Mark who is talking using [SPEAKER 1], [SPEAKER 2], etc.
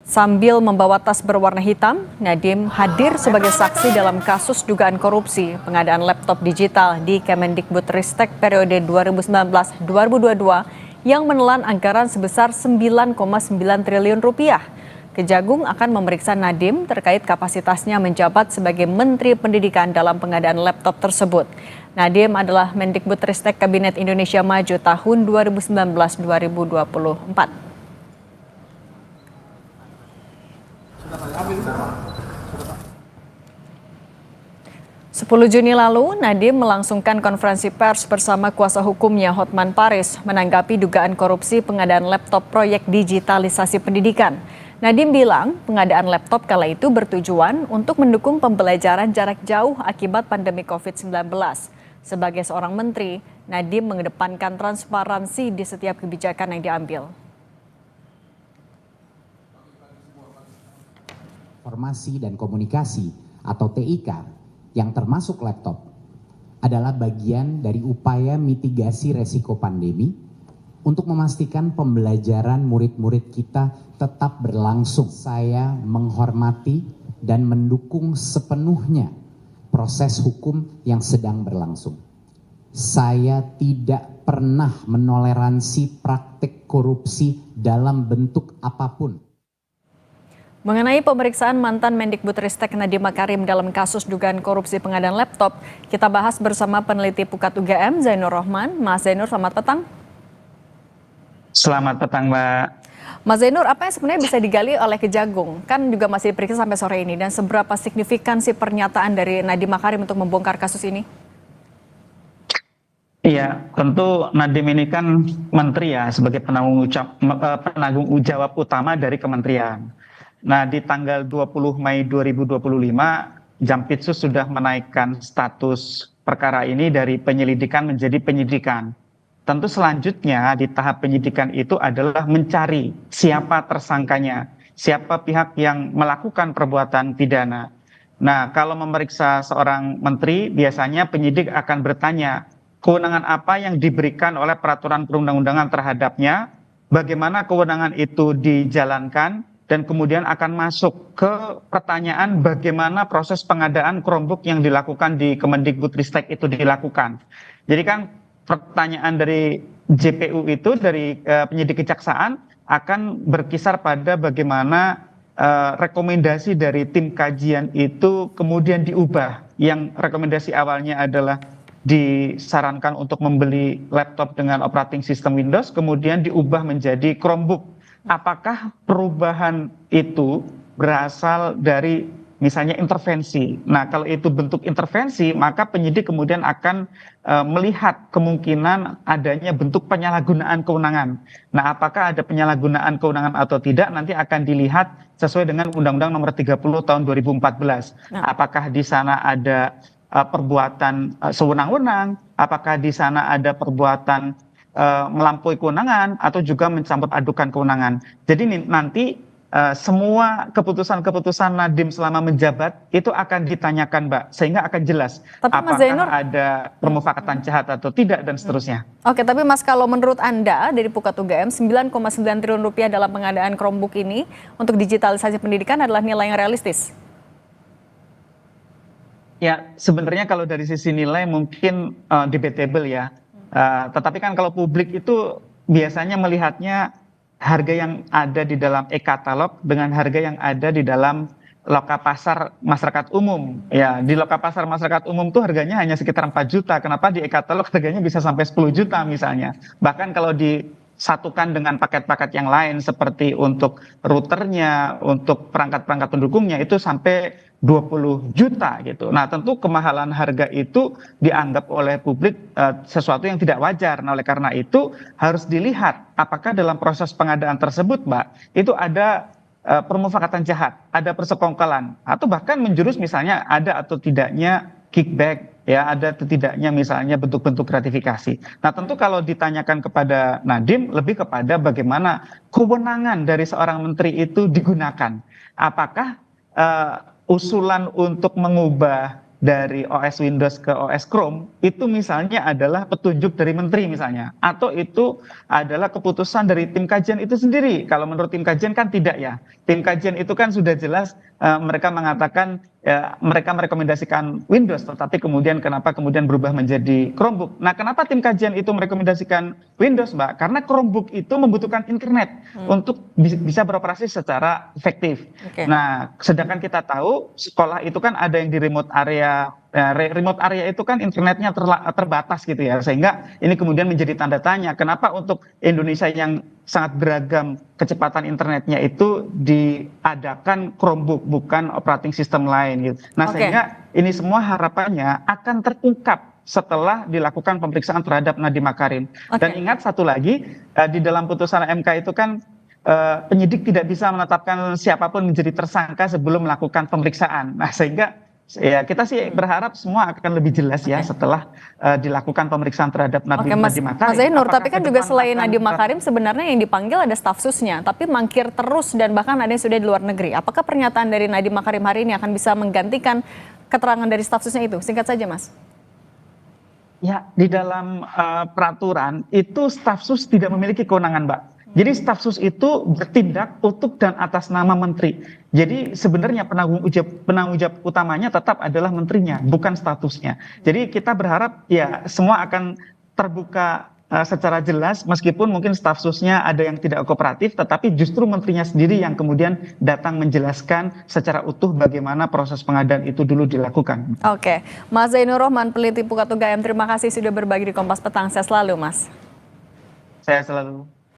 [SPEAKER 1] Sambil membawa tas berwarna hitam, Nadiem hadir sebagai saksi dalam kasus dugaan korupsi pengadaan laptop digital di Kemendikbudristek periode 2019-2022 yang menelan anggaran sebesar 9,9 triliun rupiah. Kejagung akan memeriksa Nadiem terkait kapasitasnya menjabat sebagai Menteri Pendidikan dalam pengadaan laptop tersebut. Nadiem adalah Mendikbudristek Kabinet Indonesia Maju tahun 2019-2024. 10 Juni lalu, Nadiem melangsungkan konferensi pers bersama kuasa hukumnya Hotman Paris menanggapi dugaan korupsi pengadaan laptop proyek digitalisasi pendidikan. Nadiem bilang pengadaan laptop kala itu bertujuan untuk mendukung pembelajaran jarak jauh akibat pandemi COVID-19. Sebagai seorang menteri, Nadiem mengedepankan transparansi di setiap kebijakan yang diambil.
[SPEAKER 2] Informasi dan komunikasi atau TIK yang termasuk laptop adalah bagian dari upaya mitigasi resiko pandemi untuk memastikan pembelajaran murid-murid kita tetap berlangsung. Saya menghormati dan mendukung sepenuhnya proses hukum yang sedang berlangsung. Saya tidak pernah menoleransi praktik korupsi dalam bentuk apapun.
[SPEAKER 1] Mengenai pemeriksaan mantan Mendikbudristek Nadiem Makarim dalam kasus dugaan korupsi pengadaan laptop, kita bahas bersama peneliti Pukat UGM Zainur Rohman. Mas Zainur, selamat petang.
[SPEAKER 3] Selamat petang, Mbak.
[SPEAKER 1] Mas Zainur, apa yang sebenarnya bisa digali oleh Kejagung? Kan juga masih diperiksa sampai sore ini, dan seberapa signifikan sih pernyataan dari Nadiem Makarim untuk membongkar kasus ini?
[SPEAKER 3] Iya, tentu Nadiem ini kan menteri ya, sebagai penanggung jawab utama dari kementerian. Nah, di tanggal 20 Mei 2025, Jampitsus sudah menaikkan status perkara ini dari penyelidikan menjadi penyidikan. Tentu selanjutnya di tahap penyidikan itu adalah mencari siapa tersangkanya, siapa pihak yang melakukan perbuatan pidana. Nah, kalau memeriksa seorang menteri, biasanya penyidik akan bertanya, kewenangan apa yang diberikan oleh peraturan perundang-undangan terhadapnya, bagaimana kewenangan itu dijalankan, dan kemudian akan masuk ke pertanyaan bagaimana proses pengadaan Chromebook yang dilakukan di Kemendikbudristek itu dilakukan. Jadi kan pertanyaan dari JPU itu, dari penyidik kejaksaan, akan berkisar pada bagaimana rekomendasi dari tim kajian itu kemudian diubah. Yang rekomendasi awalnya adalah disarankan untuk membeli laptop dengan operating system Windows, kemudian diubah menjadi Chromebook. Apakah perubahan itu berasal dari misalnya intervensi? Nah, kalau itu bentuk intervensi, maka penyidik kemudian akan melihat kemungkinan adanya bentuk penyalahgunaan kewenangan. Nah, apakah ada penyalahgunaan kewenangan atau tidak, nanti akan dilihat sesuai dengan Undang-Undang Nomor 30 Tahun 2014. Apakah di sana ada perbuatan sewenang-wenang, apakah di sana ada perbuatan melampaui kewenangan, atau juga mencampur adukan kewenangan. Jadi nanti semua keputusan-keputusan Nadiem selama menjabat itu akan ditanyakan, Mbak, sehingga akan jelas apakah ada permufakatan jahat atau tidak, dan seterusnya.
[SPEAKER 1] Oke, tapi Mas, kalau menurut Anda dari Pukat UGM, 9,9 triliun rupiah dalam pengadaan Chromebook ini untuk digitalisasi pendidikan adalah nilai yang realistis?
[SPEAKER 3] Ya, sebenarnya kalau dari sisi nilai mungkin debatable ya. Tetapi kan kalau publik itu biasanya melihatnya harga yang ada di dalam e-katalog dengan harga yang ada di dalam loka pasar masyarakat umum. Ya, di loka pasar masyarakat umum tuh harganya hanya sekitar 4 juta. Kenapa di e-katalog harganya bisa sampai 10 juta misalnya? Bahkan kalau disatukan dengan paket-paket yang lain seperti untuk routernya, untuk perangkat-perangkat pendukungnya, itu sampai 20 juta gitu. Nah, tentu kemahalan harga itu dianggap oleh publik sesuatu yang tidak wajar. Nah, oleh karena itu harus dilihat apakah dalam proses pengadaan tersebut, Mbak, itu ada permufakatan jahat, ada persekongkolan, atau bahkan menjurus misalnya ada atau tidaknya kickback, ya, ada atau tidaknya misalnya bentuk-bentuk gratifikasi. Nah, tentu kalau ditanyakan kepada Nadiem, lebih kepada bagaimana kewenangan dari seorang menteri itu digunakan. Apakah usulan untuk mengubah dari OS Windows ke OS Chrome itu misalnya adalah petunjuk dari menteri misalnya, atau itu adalah keputusan dari tim kajian itu sendiri. Kalau menurut tim kajian kan tidak ya. Tim kajian itu kan sudah jelas mereka mengatakan mereka merekomendasikan Windows, tetapi kemudian kenapa kemudian berubah menjadi Chromebook? Nah, kenapa tim kajian itu merekomendasikan Windows, Mbak? Karena Chromebook itu membutuhkan internet untuk bisa beroperasi secara efektif. Nah, sedangkan kita tahu sekolah itu kan ada yang di remote area. Remote area itu kan internetnya terbatas gitu ya, sehingga ini kemudian menjadi tanda tanya kenapa untuk Indonesia yang sangat beragam kecepatan internetnya itu diadakan Chromebook bukan operating system lain gitu. Nah, sehingga ini semua harapannya akan terungkap setelah dilakukan pemeriksaan terhadap Nadiem Makarim. Dan ingat satu lagi, di dalam putusan MK itu kan penyidik tidak bisa menetapkan siapapun menjadi tersangka sebelum melakukan pemeriksaan. Nah, sehingga ya kita sih berharap semua akan lebih jelas ya setelah dilakukan pemeriksaan terhadap Nadiem Makarim.
[SPEAKER 1] Mas Zainur, tapi kan juga selain Nadiem Makarim sebenarnya yang dipanggil ada staf susnya, tapi mangkir terus dan bahkan ada yang sudah di luar negeri. Apakah pernyataan dari Nadiem Makarim hari ini akan bisa menggantikan keterangan dari staf susnya itu? Singkat saja, Mas.
[SPEAKER 3] Ya, di dalam peraturan itu staf sus tidak memiliki kewenangan, Mbak. Jadi staf sus itu bertindak untuk dan atas nama menteri. Jadi sebenarnya penanggung jawab utamanya tetap adalah menterinya, bukan statusnya. Jadi kita berharap ya semua akan terbuka secara jelas, meskipun mungkin staf susnya ada yang tidak kooperatif, tetapi justru menterinya sendiri yang kemudian datang menjelaskan secara utuh bagaimana proses pengadaan itu dulu dilakukan.
[SPEAKER 1] Oke, Mas Zainur Rohman, peneliti Pukat UGM, terima kasih sudah berbagi di Kompas Petang. Saya selalu, Mas.
[SPEAKER 3] Saya selalu.